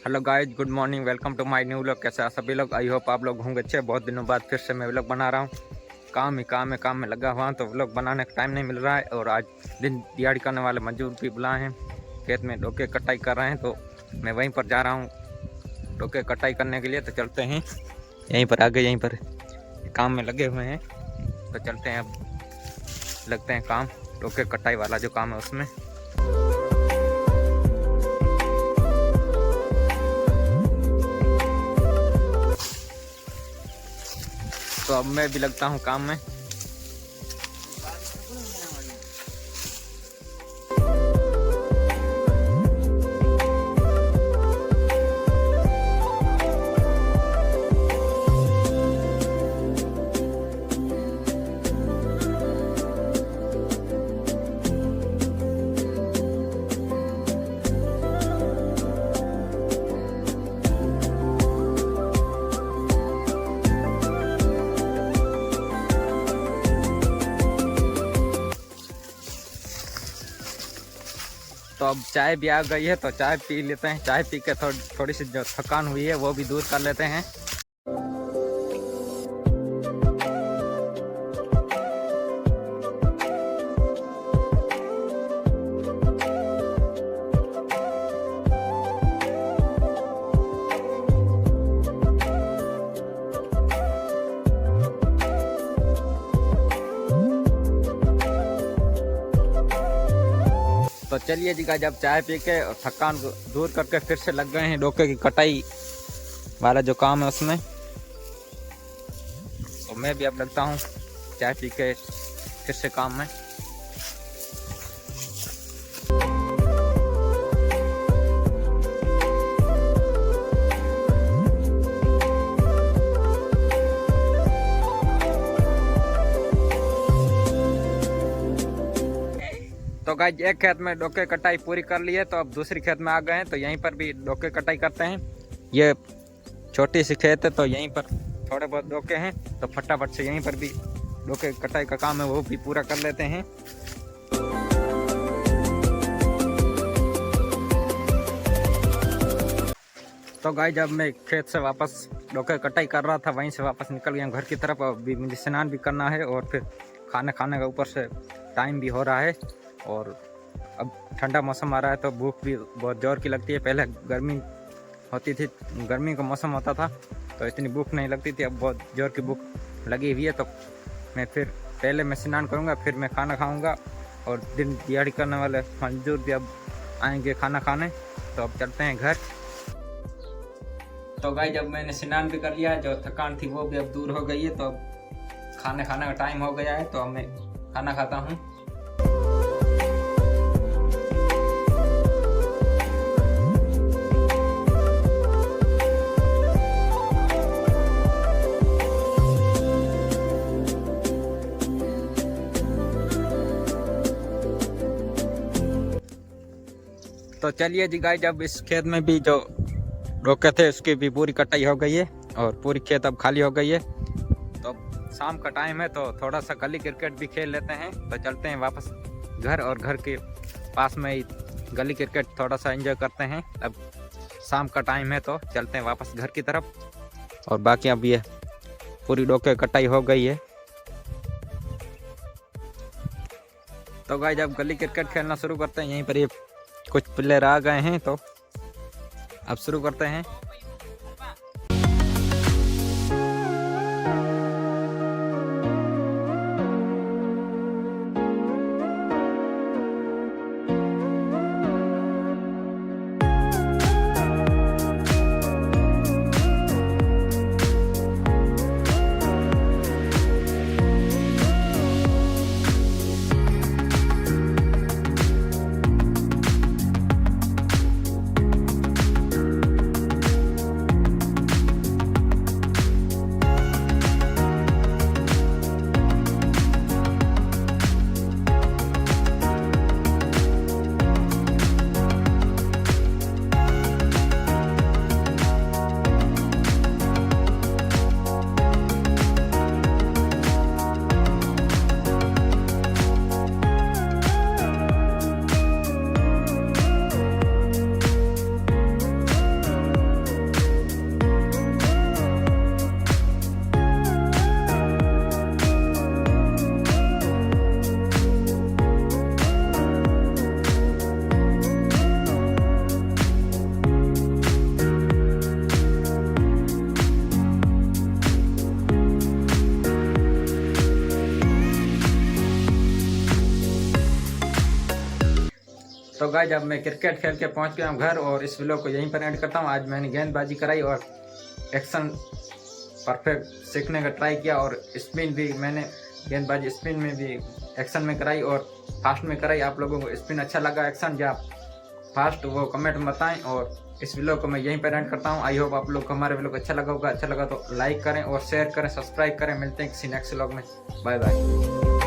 Hello guys, good morning, welcome to my new vlog. कैसे हैं सभी लोग? आई होप आप लोग होंगे अच्छे। बहुत दिनों बाद फिर से मैं व्लॉग बना रहा हूँ। काम में लगा हुआ हूँ तो व्लॉग बनाने का टाइम नहीं मिल रहा है। और आज दिन दिहाड़ी करने वाले मजदूर भी बुलाए हैं, खेत में डोके कटाई कर रहे हैं, तो मैं वहीं पर जा रहा हूँ डोके कटाई करने के लिए। तो चलते हैं, यहीं पर आगे यहीं पर काम में लगे हुए हैं, तो चलते हैं, अब लगते हैं काम, डोके कटाई वाला जो काम है उसमें। तो अब मैं भी लगता हूँ काम में। तो अब चाय भी आ गई है, तो चाय पी लेते हैं। चाय पी के थोड़ी सी जो थकान हुई है वो भी दूर कर लेते हैं। तो चलिए जी गाइस, अब चाय पी के और थकान को दूर करके फिर से लग गए हैं डोके की कटाई वाला जो काम है उसमें। तो मैं भी अब लगता हूँ चाय पी के फिर से काम में। तो गाइस, एक खेत में डोके कटाई पूरी कर ली है, तो अब दूसरी खेत में आ गए हैं, तो यहीं पर भी डोके कटाई करते हैं। ये छोटी सी खेत है, तो यहीं पर थोड़े बहुत डोके हैं, तो फटाफट से यहीं पर भी डोके कटाई का काम है वो भी पूरा कर लेते हैं। तो गाइस, जब मैं खेत से वापस डोके कटाई कर रहा था, वहीं से वापस निकल गया घर की तरफ। अभी मुझे स्नान भी करना है और फिर खाना खाने का ऊपर से टाइम भी हो रहा है, और अब ठंडा मौसम आ रहा है तो भूख भी बहुत ज़ोर की लगती है। पहले गर्मी होती थी, गर्मी का मौसम होता था तो इतनी भूख नहीं लगती थी, अब बहुत ज़ोर की भूख लगी हुई है। तो मैं फिर पहले मैं स्नान करूँगा, फिर मैं खाना खाऊँगा, और दिन दिहाड़ी करने वाले मजदूर भी अब आएंगे खाना खाने। तो अब चलते हैं घर। तो गाइस, जब मैंने स्नान भी कर लिया, जो थकान थी वो भी अब दूर हो गई है, तो अब खाने का टाइम हो गया है, तो अब मैं खाना खाता हूँ। तो चलिए जी गाइस, जब इस खेत में भी जो डोके थे उसकी भी पूरी कटाई हो गई है और पूरी खेत अब खाली हो गई है। तो अब शाम का टाइम है, तो थोड़ा सा गली क्रिकेट भी खेल लेते हैं। तो चलते हैं वापस घर, और घर के पास में ही गली क्रिकेट थोड़ा सा एंजॉय करते हैं। अब शाम का टाइम है, तो चलते हैं वापस घर की तरफ। और बाकी अब ये पूरी डोके कटाई हो गई है। तो गाइस, जब गली क्रिकेट खेलना शुरू करते हैं, यहीं पर ये कुछ प्लेयर आ गए हैं, तो अब शुरू करते हैं। तो गाइज अब मैं क्रिकेट खेल के पहुंच गया हूँ घर और इस व्लॉग को यहीं पर एंड करता हूँ। आज मैंने गेंदबाजी कराई और एक्शन परफेक्ट सीखने का ट्राई किया और स्पिन भी मैंने गेंदबाजी स्पिन में भी एक्शन में कराई और फास्ट में कराई। आप लोगों को स्पिन अच्छा लगा एक्शन या फास्ट वो कमेंट में बताएं और इस व्लॉग को मैं यहीं पर एंड करता हूँ। आई होप आप लोग को हमारे व्लॉग अच्छा लगा होगा। अच्छा लगा तो लाइक करें और शेयर करें, सब्सक्राइब करें। मिलते हैं किसी नेक्स्ट व्लॉग में। Bye bye.